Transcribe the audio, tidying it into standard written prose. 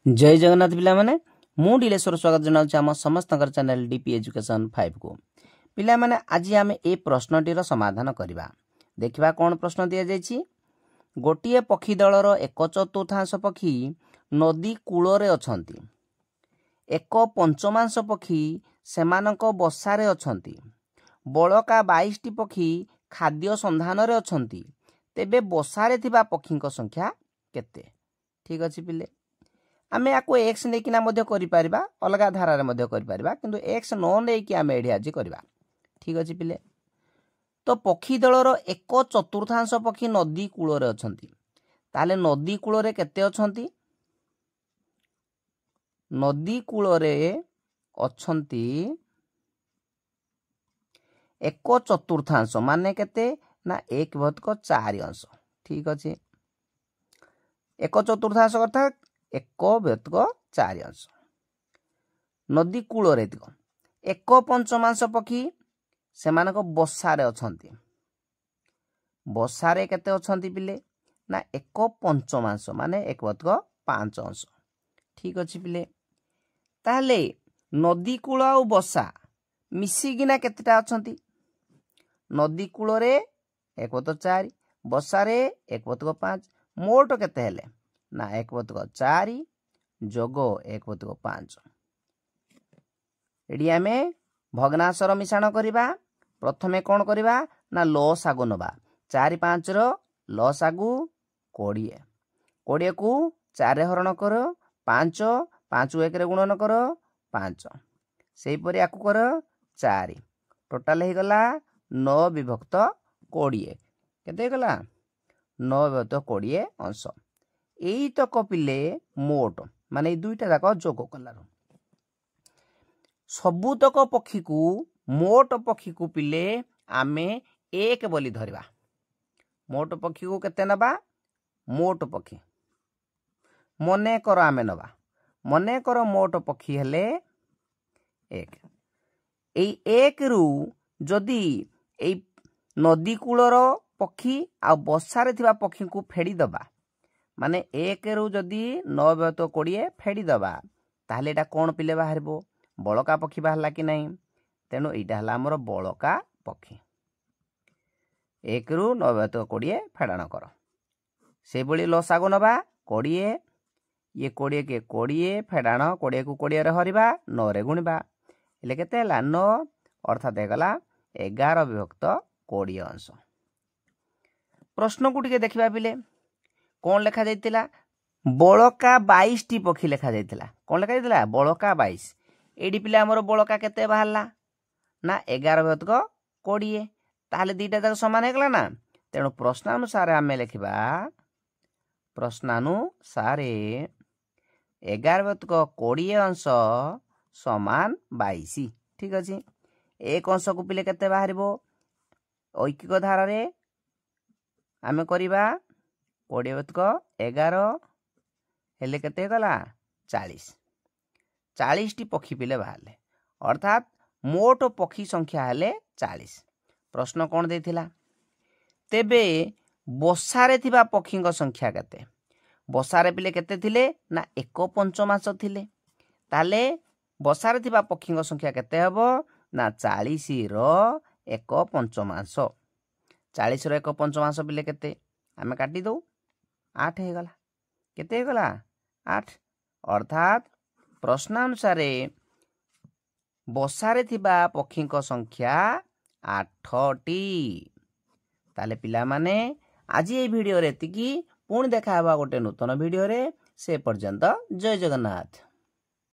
जय जगन्नाथ पिला माने मु डिलेश्वर स्वागत जनाउछि हम समस्त चैनल डीपी एजुकेशन 5 को पिला माने आज आम ए प्रश्नटीर समाधान करबा। देखिबा कोन प्रश्न दिया जायछि। गोटिए पक्षी दलर 1/4 पक्षी नदी कूलरे अछंती, 1/5 पक्षी सेमानक बसारे अछंती, बळका 22 पक्षी खाद्य संधान रे अछंती, तेबे बसारे थिबा पक्षीक संख्या केते? ठीक अछि पिले, आमे आको x नेकिना मध्य करि परिबा, अलगा धारा रे मध्य करि परिबा, किंतु x न नेकी आमे एडी आज करबा। ठीक अछि पिले, तो पक्षी दलर 1/4 पक्षी नदी कूलरे अछंती, ताले नदी कूलरे केते अछंती? नदी कूलरे अछंती 1/4 माने केते ना 1/4 ठीक अछि, 1/4 अर्थात 1/4 नदी कूलरे 1/5 पक्षी सेमानक बसारे अछंती, बसारे केते अछंती पिले ना 1/5 माने 1/5 ठीक अछि पिले। ताले नदी कूल आ बसा मिसिकिना केतेटा अछंती? नदी कूलरे 1/4, बसारे 1/5, मोट केते हेले ना 1/4 जोगो 1/5। एडी आमे भग्नांशर मिश्रण करिबा। प्रथमे कोन करिबा ना लसागु नबा, 4 5 रो लसागु 20, 20 को 4 रे हरण करो 5, 5 को 1 रे गुणन करो 5, सेहि परि आकु करो 4, टोटल हे गला 9/20 केते गला 9/20 अंश। एई तो कपिले मोट माने दुईटा जाक जोग कलार सबुतक पक्षी को मोट पक्षी को पिले आमे 1 बोली धरिबा। मोट पक्षी को केते नबा? मोट पक्षी मने कर आमे नबा, मने कर मोट पक्षी हेले 1। एई 1 रु जदि एई नदी कूलर पक्षी आ बसारे थिबा पक्षी को फेडी दबा, माने 1 रु जदि 9/20 फेडी दबा, ताहले एटा कोन पिले बाहरबो? बळका पक्षी बाहरला कि नहीं? तेनु एटा हला हमर बळका पक्षी। 1 रु 9/20 फेडाण कर, से बळी लसागु नबा 20, ये 20 के 20 फेडाण 20 को 20 रे हरिबा 9 रे गुणिबा, एले केते हला 9 अर्थात हेगला 11/20 अंश। प्रश्न को टिके देखिबा पिले कौन लेखा जाइतिला? बळका 22 टी पक्षी लेखा जाइतिला। कौन लेखा जाइतिला? बळका 22। एडी पिले हमर बळका केते बाहरला ना 11/20, ताहले दीटा जाक समान हेगला ना। तेणु प्रश्नानुसार आमे लेखिबा, प्रश्नानुसारे 11/20 अंश समान 22। ठीक अछि, एक अंश को पिले केते बाहरिबो? ऐकिक धारा रे आमे करिबा 20/11 हेले केते गला 40, 40 टी पक्षी पिले बाहरले, अर्थात मोट पक्षी संख्या हेले 40। प्रश्न कोन देथिला? तेबे बसारे थिबा पक्षीक संख्या केते? बसारे पिले केते थिले ना 1/5 थिले, ताले बसारे थिबा पक्षीक संख्या केते हबो ना 40 रो 1/5। 40 रो 1/5 पिले केते? आमे काटी दो 8 हे गला, केते हे गला 8, अर्थात प्रश्नानुसारे बसारे थिबा पक्षीक संख्या 8 टी। ताले पिला माने आज ए वीडियो रे एतिकी, पुणी देखा हबा गोटे नूतन वीडियो रे। से पर्यंत जय जगन्नाथ।